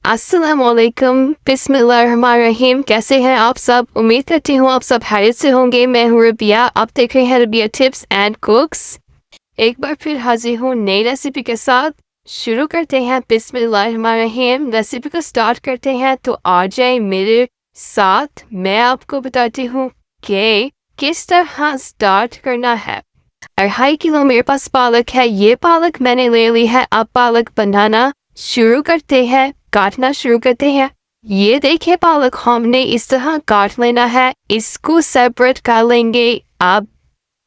अस्सलाम वालेकुम, बिस्मिल्लाहिर्रहमानिर्रहीम। कैसे हैं आप सब? उम्मीद करती हूँ आप सब खैरियत से होंगे। मैं हूँ रबिया, आप देख रहे हैं रबिया टिप्स एंड कुक्स। एक बार फिर हाजिर हूँ नई रेसिपी के साथ। शुरू करते हैं बिस्मिल्लाहिर्रहमानिर्रहीम। रेसिपी को स्टार्ट करते हैं तो आ जाए मेरे साथ। मैं आपको बताती हूँ कि किस तरह स्टार्ट करना है। 2.5 किलो मेरे पास पालक है। ये पालक मैंने ले ली है। अब पालक बनाना शुरू करते हैं, काटना शुरू करते हैं। ये देखिए पालक हमने इस तरह काट लेना है। इसको सेपरेट कर लेंगे। अब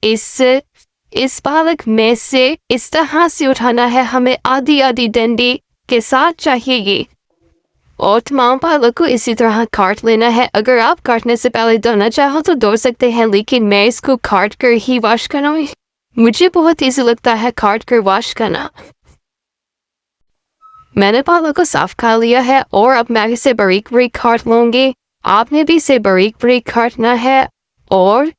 इस पालक में से इस तरह से उठाना है। हमें आधी आधी डंडी के साथ चाहिए ये। और तमाम पालक को इसी तरह काट लेना है। अगर आप काटने से पहले धोना चाहो तो धो सकते हैं, लेकिन मैं इसको काट कर ही वॉश करूँगी। मुझे बहुत इजी लगता है काट कर वॉश करना। मैंने पालक को साफ कर लिया है और अब मैं इसे बारीक बारीक काट लूंगी। आपने भी इसे बारीक बारीक काटना है और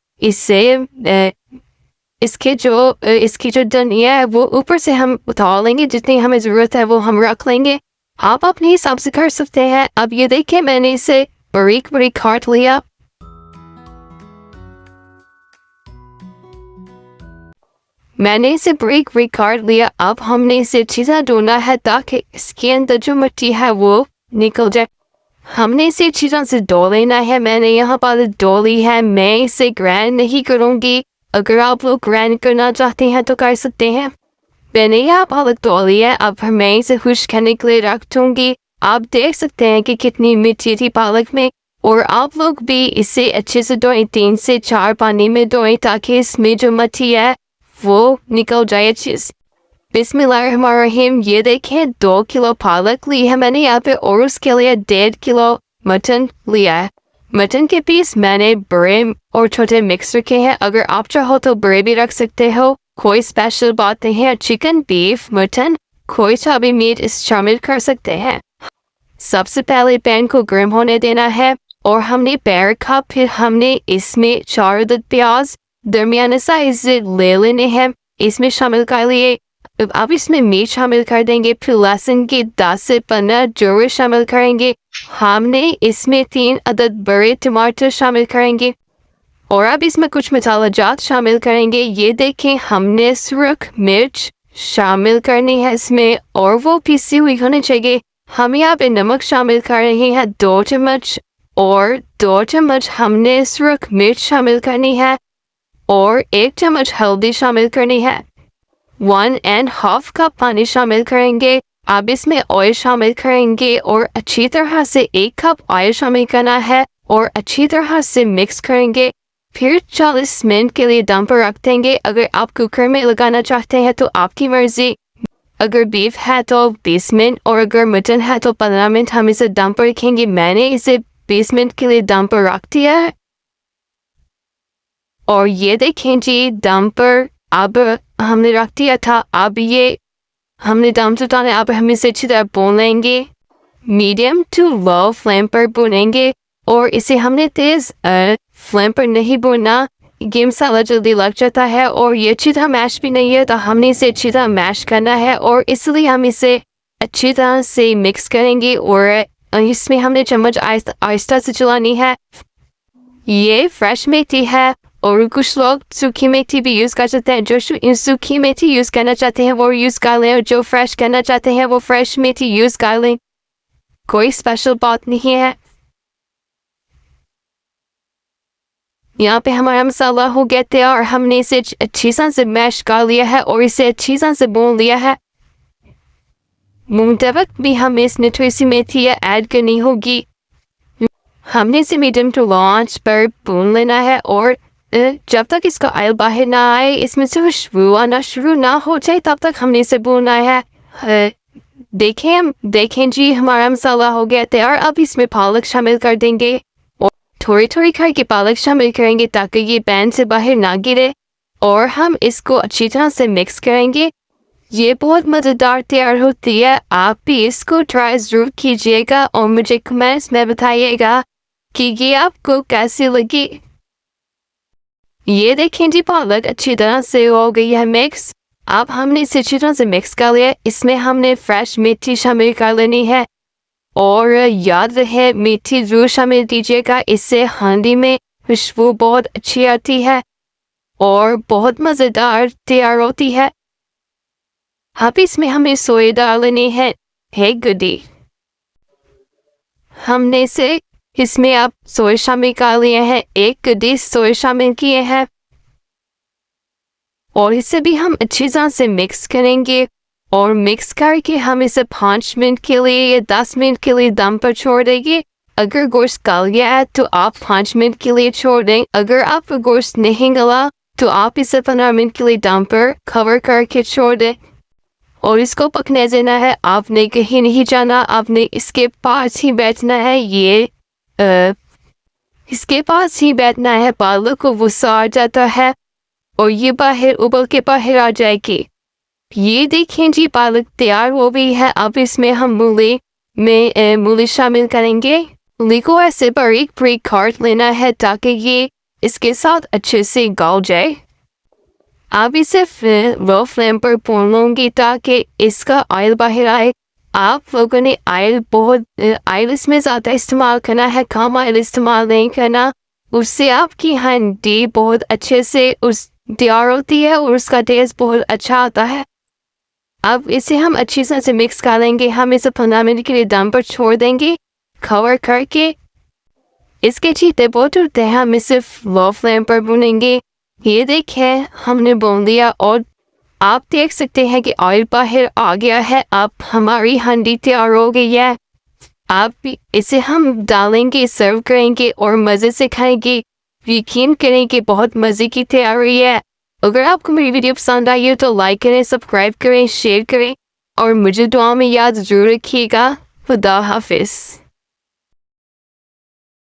इसकी जो डंडियाँ है वो ऊपर से हम उतार लेंगे। जितनी हमें ज़रूरत है वो हम रख लेंगे। आप अपने हिसाब से कर सकते हैं। अब ये देखिए मैंने इसे बारीक बारीक काट लिया। मैंने इसे बारीक बारीक काट लिया। अब हमने इसे अच्छी तरह धोना है ताकि इसके अंदर जो मिट्टी है वो निकल जाए। हमने इसे अच्छी तरह से धो लेना है। मैंने यहाँ पर धो ली है। मैं इसे ग्राइंड नहीं करूँगी। अगर आप लोग ग्राइंड करना चाहते हैं तो कर सकते हैं। मैंने यहाँ पालक धो ली है। अब मैं इसे खुश्क करने के लिए रख दूँगी। आप देख सकते हैं कि कितनी मिट्टी थी पालक में। और आप लोग भी इसे अच्छे से धोएं, 3 से 4 पानी में धोएं ताकि इसमें जो मिट्टी है वो निकल जाए अच्छे से। बिस्मिल्लाहिर्रहमानिर्रहीम। ये देखें 2 किलो पालक ली है मैंने यहाँ पे और उसके लिए 1.5 किलो मटन लिया है। मटन के पीस मैंने बड़े और छोटे मिक्स रखे हैं। अगर आप चाहो तो बड़े भी रख सकते हो, कोई स्पेशल बात नहीं है। चिकन, बीफ, मटन कोई सा भी मीट इस शामिल कर सकते हैं। सबसे पहले पैन को गर्म होने देना है और हमने पैन रखा। फिर हमने इसमें 4 अदद प्याज दरमियाने साइज ले लेने हैं, इसमें शामिल कर लिए। अब इसमें मीट शामिल कर देंगे। फिर लहसुन के 10 से 15 जोड़े शामिल करेंगे। हमने इसमें 3 अदद बड़े टमाटर शामिल करेंगे और अब इसमें कुछ मसाला जात शामिल करेंगे। ये देखें हमने सुरख मिर्च शामिल करनी है इसमें और वो पीसी हुई होनी चाहिए। हम यहाँ पे नमक शामिल कर रहे हैं 2 चम्मच और 2 चम्मच हमने सुरख मिर्च शामिल करनी है और 1 चम्मच हल्दी शामिल करनी है। 1.5 कप पानी शामिल करेंगे। अब इसमें ऑयल शामिल करेंगे और अच्छी तरह से 1 कप ऑयल शामिल करना है और अच्छी तरह से मिक्स करेंगे। फिर 40 मिनट के लिए दम पर रख देंगे। अगर आप कुकर में लगाना चाहते हैं तो आपकी मर्जी। अगर बीफ है तो 20 मिनट और अगर मटन है तो 15 मिनट हम इसे दम पर रखेंगे। मैंने इसे 20 मिनट के लिए दम पर रख दिया है और ये देखें जी दम पर अब हमने रख दिया था। अब ये हमने दम से उतारना। अब हम इसे अच्छी तरह भून लेंगे। मीडियम टू लो फ्लेम पर भूनेंगे और इसे हमने तेज़ फ्लेम पर नहीं भूनना। ये मसाला जल्दी लग जाता है और ये अच्छी तरह मैश भी नहीं है, तो हमने इसे अच्छी तरह मैश करना है और इसलिए हम इसे अच्छी तरह से मिक्स करेंगे और इसमें हमने चम्मच आहिस्ता से चलानी है। ये फ्रेश मेथी है और कुछ लोग सूखी मेथी भी यूज़ कर सकते हैं। जो सूखी मेथी यूज़ करना चाहते हैं वो यूज़ कर लें और जो फ्रेश करना चाहते हैं वो फ्रेश मेथी यूज़ कर लें। कोई स्पेशल बात नहीं है। यहाँ पे हमारा मसाला हो गया तैयार और हमने इसे अच्छी तरह से मैश कर लिया है और इसे अच्छी तरह से भून लिया है। भूनते वक्त भी हमें इसमें थोड़ी सी मेथी ऐड करनी होगी। हमने इसे मीडियम टू लो आंच पर भून लेना है और जब तक इसका ऑयल बाहर ना आए, इसमें से खुशबू आना शुरू ना हो जाए, तब तक हमने इसे भूनना है। देखें जी हमारा मसाला हो गया तैयार। अब इसमें पालक शामिल कर देंगे और थोड़ी थोड़ी करके पालक शामिल करेंगे ताकि ये पैन से बाहर ना गिरे और हम इसको अच्छी तरह से मिक्स करेंगे। ये बहुत मज़ेदार तैयार होती है। आप भी इसको ट्राई ज़रूर कीजिएगा और मुझे कमेंट्स में बताइएगा कि ये आपको कैसी लगी। ये देखें जी पालक अच्छी तरह से हो गई है मिक्स अब हमने इसे अच्छी तरह से मिक्स कर लिया। इसमें हमने फ्रेश मेथी शामिल कर लेनी है और याद रहे मेथी जरूर शामिल कीजिएगा, इससे हांडी में खुशबू बहुत अच्छी आती है और बहुत मज़ेदार तैयार होती है। अब इसमें हमें सोया डाल लेनी है 1 गड्डी। हमने इसे इसमें आप सोया शामिल कर लिए हैं, 1 गड्डी सोया शामिल किए हैं और इसे भी हम अच्छी तरह से मिक्स करेंगे और मिक्स करके हम इसे 5 मिनट के लिए या 10 मिनट के लिए दम पर छोड़ देंगे। अगर गोश्त गल गया है तो आप 5 मिनट के लिए छोड़ दें। अगर आपका गोश्त नहीं गला तो आप इसे 15 मिनट के लिए दम पर कवर करके छोड़ दें और इसको पकने देना है। आपने कहीं नहीं जाना, आपने इसके पास ही बैठना है। इसके पास ही बैठना है। पालक को गुस्सा आ जाता है और ये बाहर उबल के बाहर आ जाएगी। ये देखें जी, पालक तैयार हो गई है। अब इसमें हम मूली शामिल करेंगे। मूली को ऐसे बारीक बारीक काट लेना है ताकि ये इसके साथ अच्छे से गल जाए। अब इसे लो फ्लेम पर भून लूँगी ताकि इसका ऑयल बाहर आए। आप लोगों ने ऑयल इसमें ज़्यादा इस्तेमाल करना है, कम ऑयल इस्तेमाल नहीं करना। उससे आपकी हांडी बहुत अच्छे से तैयार होती है और उसका टेस्ट बहुत अच्छा आता है। अब इसे हम अच्छी तरह से मिक्स कर लेंगे। हम इसे 15 मिनट के लिए दम पर छोड़ देंगे कवर करके। इसके चीते बहुत होते हैं, हम इसे लो फ्लेम पर भूनेंगे। ये देखें हमने भून लिया और आप देख सकते हैं कि ऑयल बाहर आ गया है। अब हमारी हांडी तैयार हो गई है। अब इसे हम डालेंगे, सर्व करेंगे और मज़े से खाएंगे। यकीन करें कि बहुत मज़े की तैयारी है। अगर आपको मेरी वीडियो पसंद आई हो तो लाइक करें, सब्सक्राइब करें, शेयर करें और मुझे दुआ में याद जरूर रखिएगा। खुदा हाफिज़।